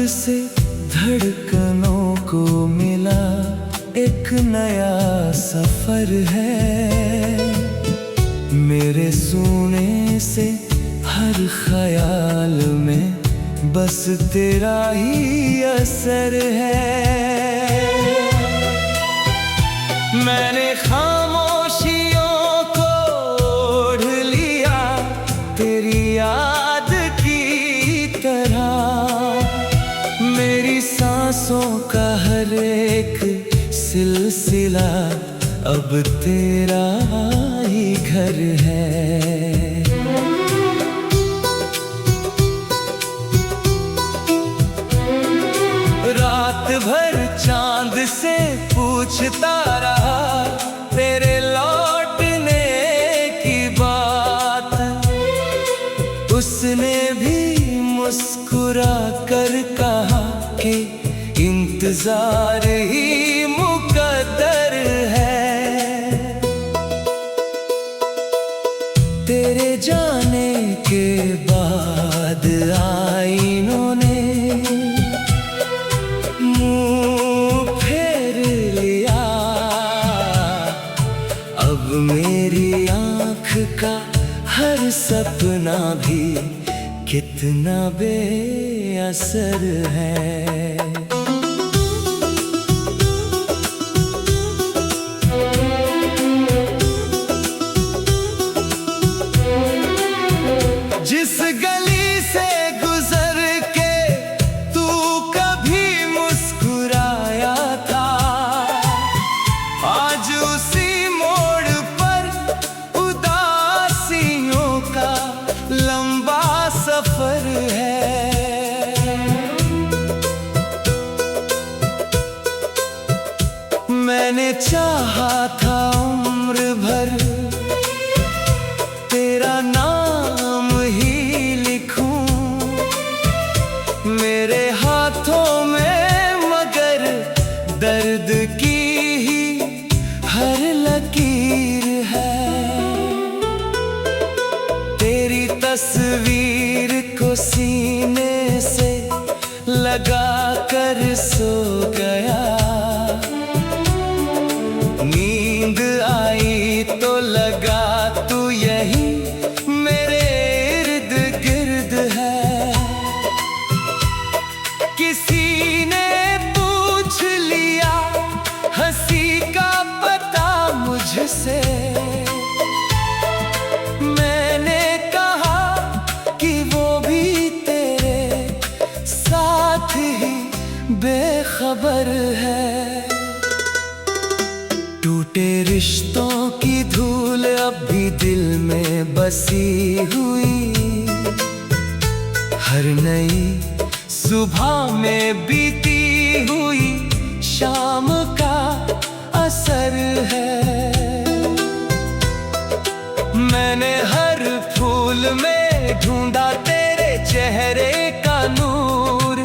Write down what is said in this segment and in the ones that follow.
से धड़कनों को मिला एक नया सफर है। मेरे सोने से हर ख्याल में बस तेरा ही असर है। मैंने खामोशियों को ओढ़ लिया तेरी याद की तरह। मेरी सांसों का हर एक सिलसिला अब तेरा ही घर है। रात भर चांद से पूछता रहा तेरे लौटने की बात। उसने भी मुस्कुरा कर कहा कि इंतजार ही मुकद्दर है। तेरे जाने के बाद आईनों ने मुंह फेर लिया। अब मेरी आँख का हर सपना भी कितना बेअसर है। जिस गली से गुजर के तू कभी मुस्कुराया था, आज उसी मोड़ पर उदासियों का लंबा सफर है। मैंने चाहा था उम्र भर तेरा नाम ही लिखूं मेरे हाथों में, मगर दर्द की ही हर लकीर है। तेरी तस्वीर को सीने से लगा कर सो गया। नींद आई तो लगा तू यही मेरे इर्द गिर्द है। किसी ने पूछ लिया हंसी का पता मुझसे। मैंने कहा कि वो भी तेरे साथ ही बेखबर है। टूटे रिश्तों की धूल अब भी दिल में बसी हुई। हर नई सुबह में बीती हुई शाम का असर है। मैंने हर फूल में ढूंढा तेरे चेहरे का नूर,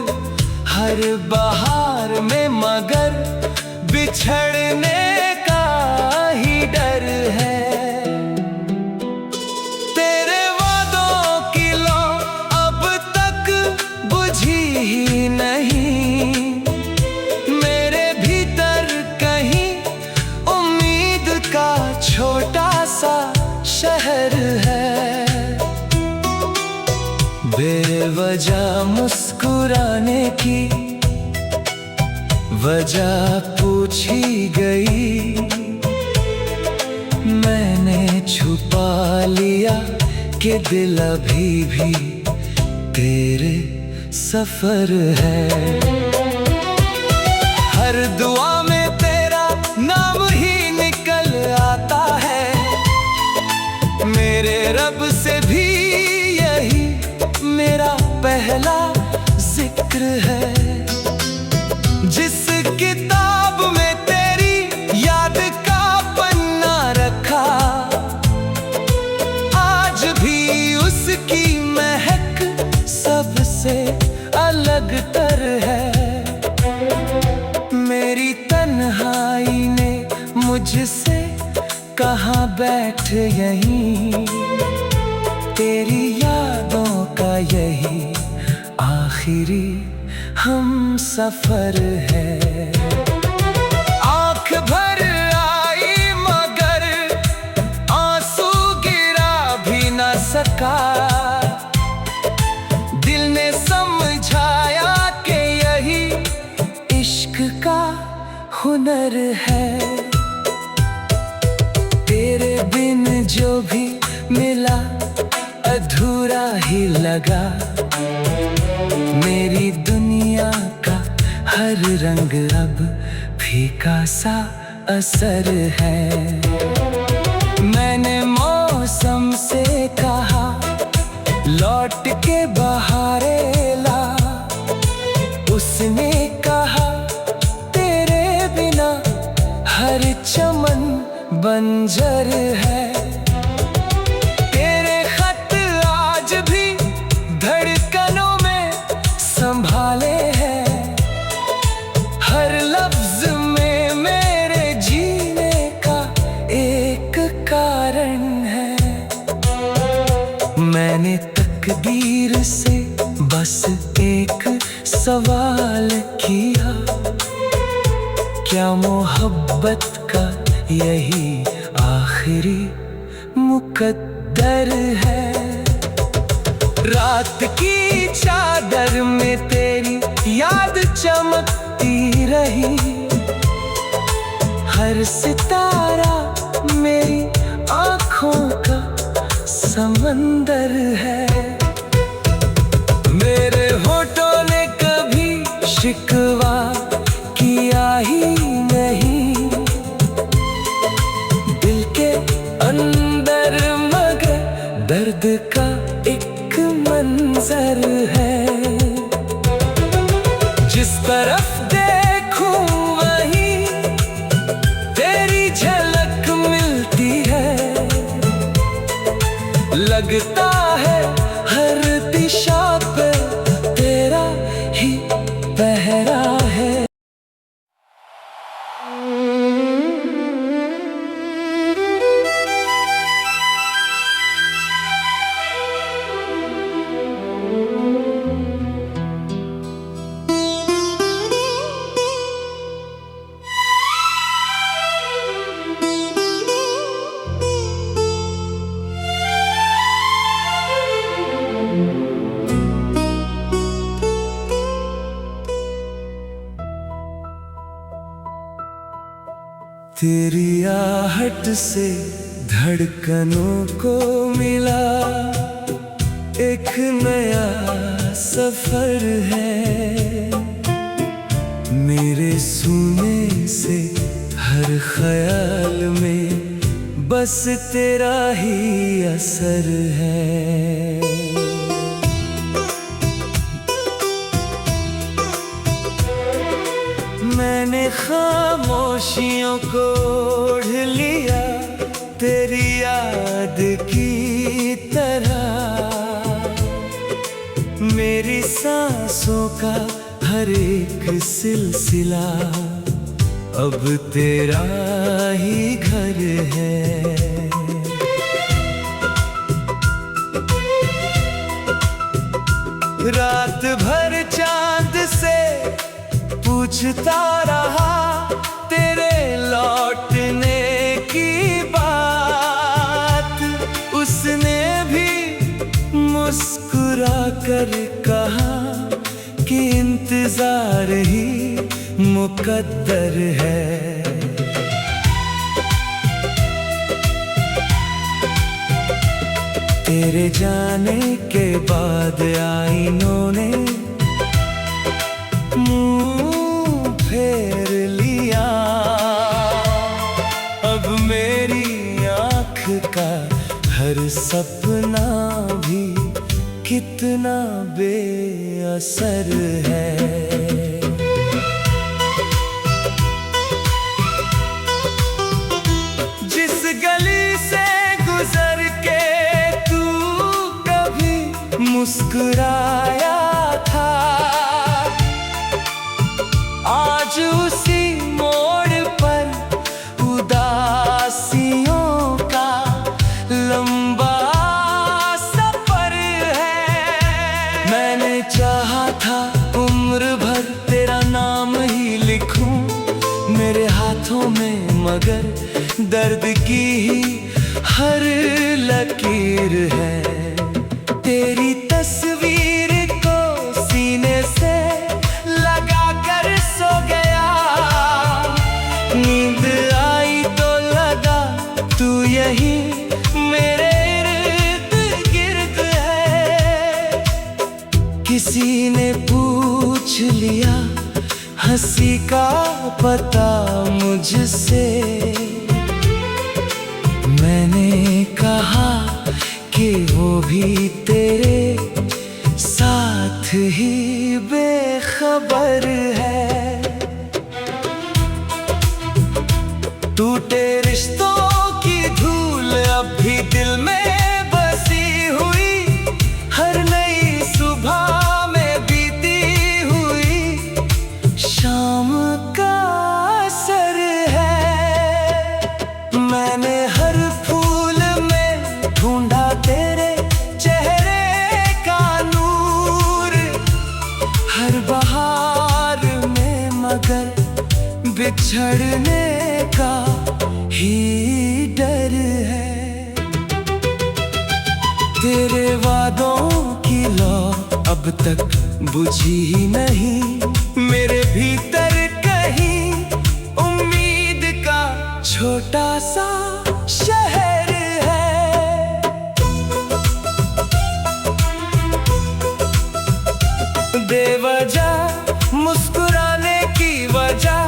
हर बहार में, मगर बिछड़ने का ही डर है। तेरे वादों की लौ अब तक बुझी ही नहीं। मेरे भीतर कहीं उम्मीद का छोटा सा शहर है। बेवजह मुस्कुराने की वजह पूछी गई। मैंने छुपा लिया कि दिल अभी भी तेरे सफर है। हर दुआ में तेरा नाम ही निकल आता है। मेरे रब से भी यही मेरा पहला जिक्र है। जिस किताब में तेरी याद का पन्ना रखा, आज भी उसकी महक सबसे अलग तर है। मेरी तन्हाई ने मुझसे कहा बैठ यहीं। तेरी यादों का यही आखिरी हम सफर है। आंख भर आई मगर आंसू गिरा भी न सका। दिल ने समझाया कि यही इश्क का हुनर है। तेरे बिन जो भी मिला अधूरा ही लगा। मेरी दुनिया का हर रंग अब फीका सा असर है। मैंने मौसम से कहा लौट के बहारे ला। उसने कहा तेरे बिना हर चमन बंजर है। तेरे खत आज भी धड़कनों में संभाले हैं। हर लफ्ज में मेरे जीने का एक कारण है। मैंने तकदीर से बस एक सवाल किया, क्या मोहब्बत का यही आखिरी मुकद्दर है। रात की चादर में तेरी याद चमकती रही। हर सितारा मेरी आँखों का समंदर है। मेरे होठों ने कभी शिकवा किया ही नहीं। दिल के अंदर मगर दर्द का एक मंजर है। जिस तरफ देखूं वहीं तेरी झलक मिलती है। लगता है हर दिशा पे तेरा ही पहरा है। तेरी आहट से धड़कनों को मिला एक नया सफर है। मेरे सूने से हर ख्याल में बस तेरा ही असर है। मैंने खामोशियों को ओढ़ लिया तेरी याद की तरह। मेरी सांसों का हर एक सिलसिला अब तेरा ही घर है। रात भर चांद से पूछता रहा तेरे लौटने की बात। उसने भी मुस्कुरा कर कहा कि इंतजार ही मुकद्दर है। तेरे जाने के बाद आईनों ने मुंह फेर लिया। अब मेरी आँख का हर सपना भी कितना बेअसर है। जिस गली से गुजर के तू कभी मुस्कुराया था, आज उसी मोड़ पर उदासियों का लंबा सफर है। मैंने चाहा था उम्र भर हाथों में, मगर दर्द की ही हर लकीर है। तेरी तस्वीर को सीने से लगा कर सो गया, नींद आई तो लगा तू यही मेरे इर्द गिर्द है। किसी ने पूछ लिया हंसी का पता मुझसे, मैंने कहा कि वो भी तेरे साथ ही बेखबर है। टूटे रिश्तों की धूल अब भी दिल में बसी हुई, हर नई सुबह में बीती हुई शाम का असर है। मैंने हर फूल में ढूंढा तेरे चेहरे का नूर, हर बहार में, मगर बिछड़ने का ही डर है। तेरे वादों की लौ अब तक बुझी ही नहीं, मेरे भीतर कहीं उम्मीद का छोटा सा शहर है। बेवजह मुस्कुराने की वजह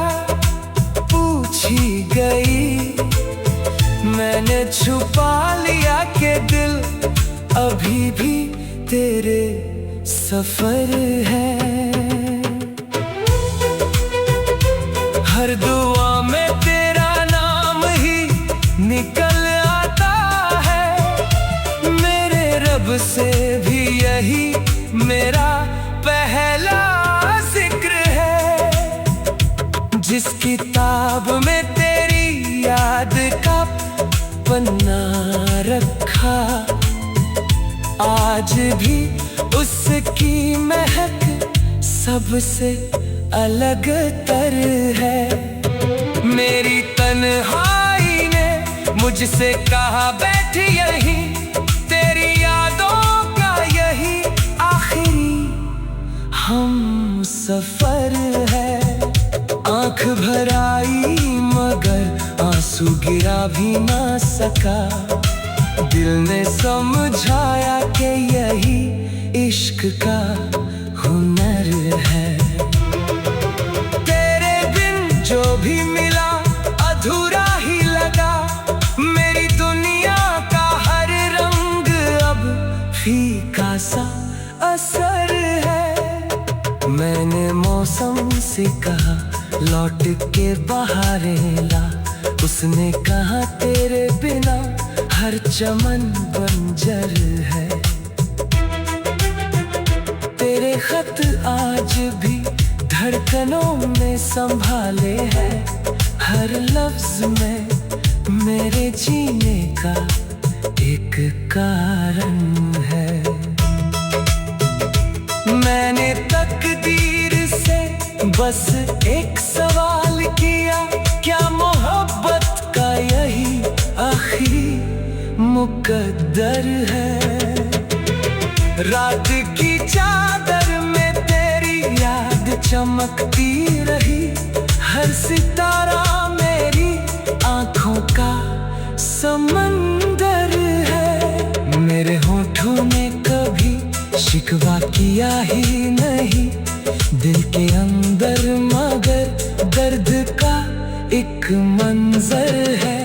पूछी गई, मैंने छुपा लिया कि दिल अभी भी तेरे सफर है। हर दुआ में तेरा नाम ही निकल आता है, मेरे रब से भी यही मेरा पहला जिक्र है। जिस किताब में तेरी याद का पन्ना रखा, आज भी उसकी महक सबसे अलग तर है। मेरी तन्हाई ने मुझसे कहा बैठ यहीं, तेरी यादों का यही आखिरी हम सफर है। आंख भर आई मगर आंसू गिरा भी ना सका, दिल ने समझाया कि यही इश्क का हुनर है। तेरे बिन जो भी मिला अधूरा ही लगा, मेरी दुनिया का हर रंग अब फीका सा असर है। मैंने मौसम से कहा लौट के बहारें ला, उसने कहा तेरे बिना हर चमन बंजर है। तेरे खत आज भी धड़कनों में संभाले हैं, हर लफ्ज में मेरे जीने का एक कारण है। मैंने तकदीर से बस एक सवाल किया, क्या मोहब्बत का यही आखिरी मुकद्दर है। रात की चादर में तेरी याद चमकती रही, हर सितारा मेरी आंखों का समंदर है। मेरे होठों ने कभी शिकवा किया ही नहीं, दिल के अंदर मगर दर्द का एक मंजर है।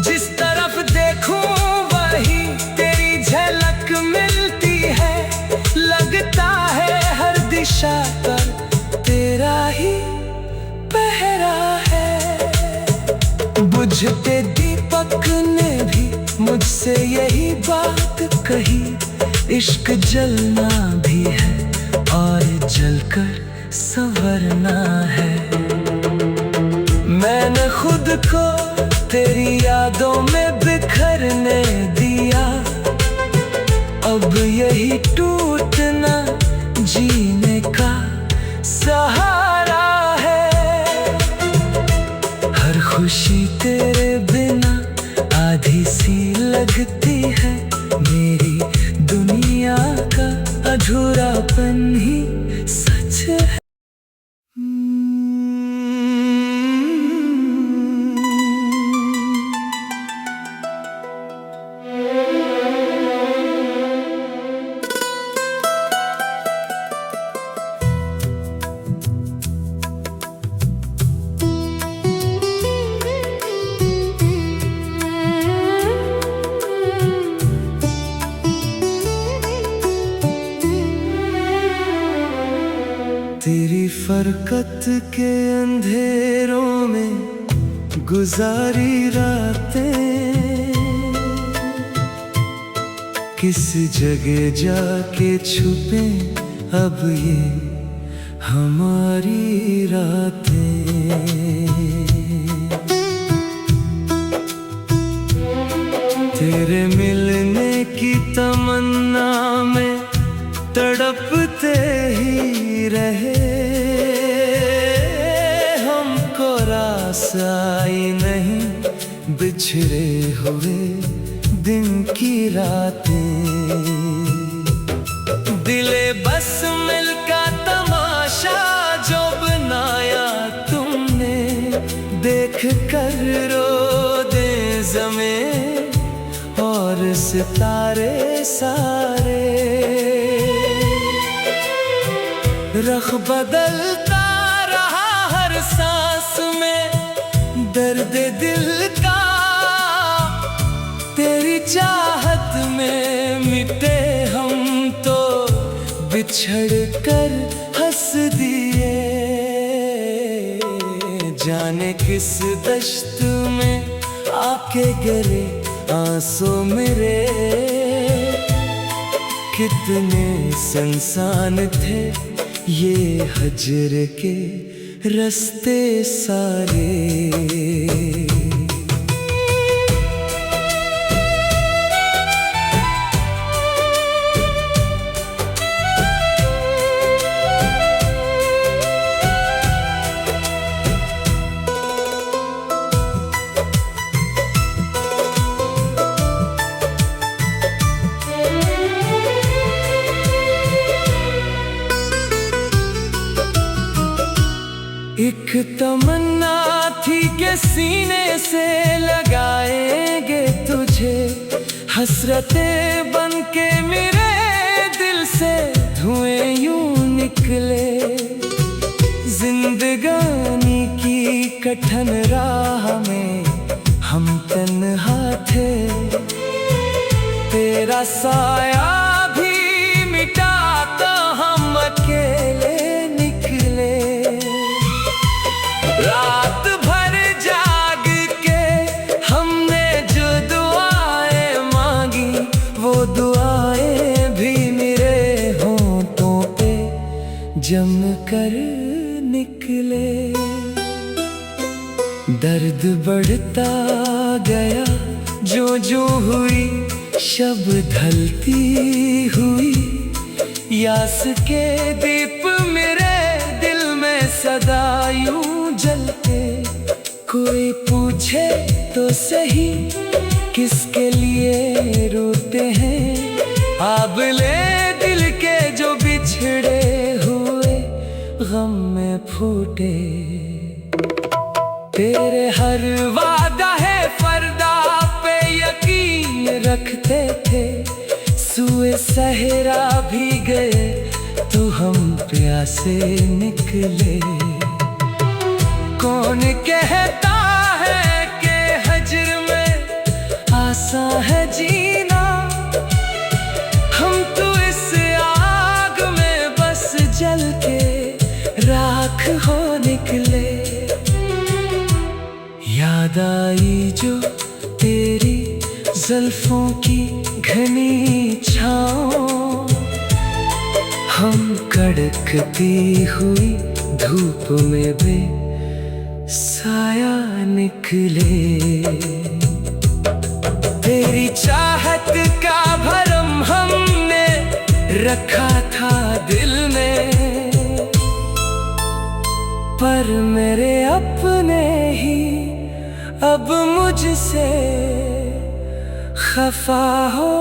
जिस तरफ देखूं वही तेरी झलक मिलती है, लगता है हर दिशा पर तेरा ही पहरा है। बुझते दीपक ने भी मुझसे यही बात कही, इश्क जलना भी है और जलकर संवरना है। मैंने खुद को तेरी यादों में बिखरने दिया, अब यही टूटना जीने का सहारा है। बरकत के अंधेरों में गुजारी रातें, किस जगह जाके छुपे अब ये हमारी रातें। तेरे मिलने की तमन्ना में तड़पते ही रहे, हमको रासाई नहीं बिछड़े हुए दिन की रातें। दिले बस मिलका तमाशा जो बनाया तुमने, देख कर रो दे ज़मीं और सितारे सारे। रख बदलता रहा हर सांस में दर्द दिल का, तेरी चाहत में मिटे हम तो बिछड़ कर हंस दिए। जाने किस दश्त में आके गिरे आंसू मेरे, कितने संसान थे ये हजर के रास्ते सारे। एक तमन्ना थी कि सीने से लगाएंगे तुझे, हसरतें बन के मेरे दिल से धुएं यूं निकले। जिंदगानी की कठिन राह में हम तन्हा थे, तेरा साया भी मिटा तो हम अकेले निकले। रात भर जाग के हमने जो दुआएं मांगी, वो दुआएं भी मेरे होंठों पे जम कर निकले। दर्द बढ़ता गया जो जो हुई शब ढलती हुई, यास के दीप मेरे दिल में सदा यूं जलते। कोई पूछे तो सही किसके लिए रोते हैं, आबले दिल के जो बिछड़े हुए गम में फूटे। तेरे हर वादा है फरदा पे यकीन रखते थे, सुए सहरा भी गए तो हम प्यासे निकले। कौन कहता है कि हजर में आसान है जीना, हम तो इस आग में बस जल के राख हो निकले। याद आई जो तेरी जुल्फों की घनी छाँव, हम कड़कती हुई धूप में भी साया निकले। तेरी चाहत का भरम हमने रखा था दिल में, पर मेरे अपने ही अब मुझसे खफा हो